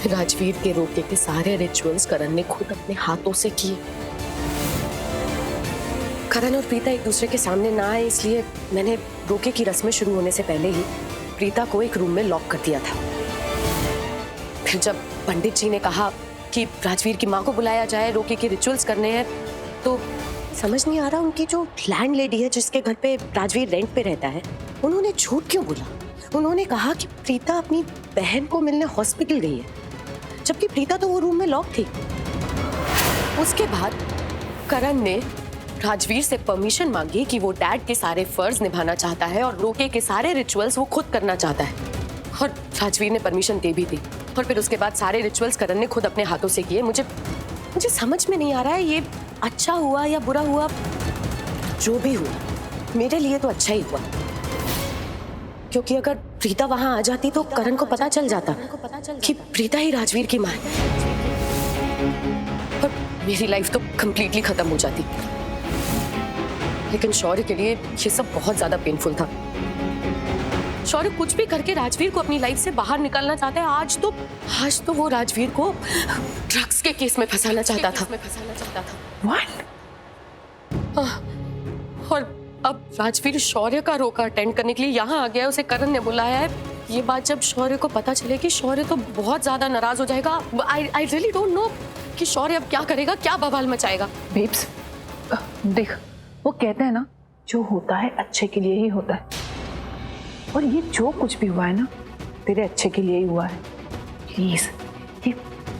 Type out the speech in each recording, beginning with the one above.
राजवीर के रोके के सारे रिचुअल्स करण ने खुद अपने हाथों से किए। करण और प्रीता एक दूसरे के सामने ना आए, इसलिए मैंने रोके की रस्में शुरू होने से पहले ही प्रीता को एक रूम में लॉक कर दिया था। फिर जब पंडित जी ने कहा कि राजवीर की माँ को बुलाया जाए, रोके के रिचुअल्स करने हैं, तो समझ नहीं आ रहा उनकी जो लैंड लेडी है जिसके घर पे राजवीर रेंट पे रहता है, उन्होंने झूठ क्यों बोला। उन्होंने कहा कि प्रीता अपनी बहन को मिलने हॉस्पिटल गई है, जबकि प्रीता तो वो रूम में लॉक थी। उसके बाद करण ने राजवीर से परमिशन मांगी कि वो डैड के सारे फर्ज निभाना चाहता है और रोके के सारे रिचुअल्स वो खुद करना चाहता है, और राजवीर ने परमिशन दे भी दी। और फिर उसके बाद सारे रिचुअल्स करण ने खुद अपने हाथों से किए। मुझे समझ में नहीं आ रहा है ये अच्छा हुआ या बुरा हुआ। जो भी हुआ मेरे लिए तो अच्छा ही हुआ, क्योंकि अगर प्रीता वहां आ जाती तो करण को पता चल जाता कि प्रीता ही राजवीर की मां है, और मेरी लाइफ तो कंप्लीटली खत्म हो जाती। लेकिन शौर्य के लिए ये सब बहुत ज्यादा पेनफुल था। शौर्य कुछ भी करके राजवीर को अपनी लाइफ से बाहर निकालना चाहता है। आज तो वो राजवीर को ड्रग्स के केस में फंसाना चाहता था। What? और अब राजवीर शौर्य का रोका अटेंड करने के लिए यहाँ आ गया है। उसे करण ने बुलाया है। ये बात जब शौर्य को पता चलेगी, शौर्य तो बहुत ज्यादा नाराज हो जाएगा। I really don't know कि शौर्य अब क्या करेगा, क्या बवाल मचाएगा। बेब्स, देख, वो कहते हैं ना, जो होता है अच्छे के लिए ही होता है, और ये जो कुछ भी हुआ है ना, तेरे अच्छे के लिए ही हुआ है। प्लीज, ये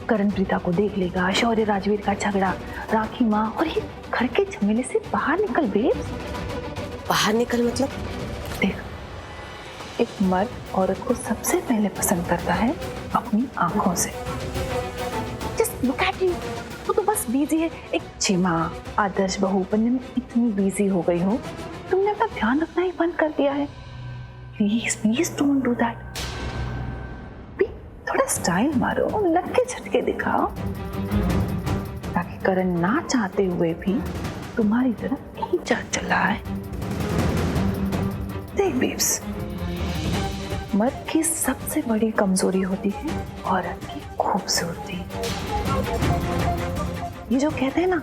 करण प्रीता को देख लेगा, शौर्य राजवीर का झगड़ा, राखी माँ, और ये घर के झमेले से बाहर निकल बेब्स। बाहर निकल मतलब? देख, एक मर्द औरत को सबसे पहले पसंद करता है अपनी आंखों से। जस्ट लुक एट यू, वो तो बस बिजी है। एक अच्छी माँ, आदर्श बहू बनने में इतनी बिजी हो गई हो, तुमने अपना ध्यान रखना ही बंद कर दिया है। Please don't do that. थोड़ा स्टाइल मारो, लटके झटके दिखाओ, ताकि करण ना चाहते हुए भी तुम्हारी तरफ खींचा चला है। देख बेब्स, मर्द की सबसे बड़ी कमजोरी होती है औरत की खूबसूरती। ये जो कहते हैं ना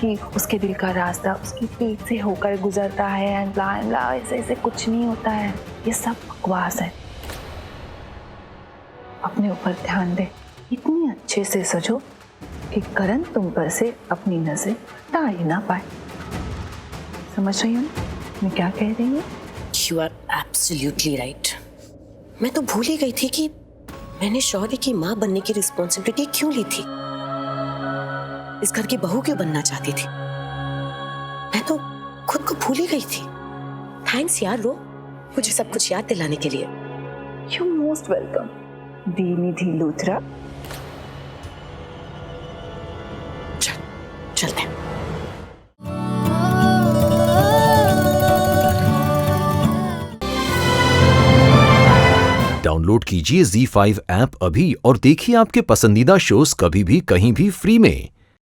कि उसके दिल का रास्ता उसकी पीठ से होकर गुजरता है, एंड ब्ला ऐसे कुछ नहीं होता है, ये सब बकवास है। अपने ऊपर ध्यान दे, इतनी अच्छे से सजो कि करण तुम पर से अपनी नजर हटा ही ना पाए। समझ रही हो मैं क्या कह रही हूँ? You are absolutely right. मैं तो भूल ही गई थी कि मैंने शौर्य की माँ बनने की रिस्पॉन्सिबिलिटी क्यों ली थी। इस घर की बहू क्यों बनना चाहती थी? मैं तो खुद को भूल ही गई थी। थैंक्स यार रो, मुझे सब कुछ याद दिलाने के लिए। यू मोस्ट वेलकम निधि लूथरा। चलते हैं। डाउनलोड कीजिए ZEE5 ऐप अभी और देखिए आपके पसंदीदा शोज कभी भी कहीं भी फ्री में।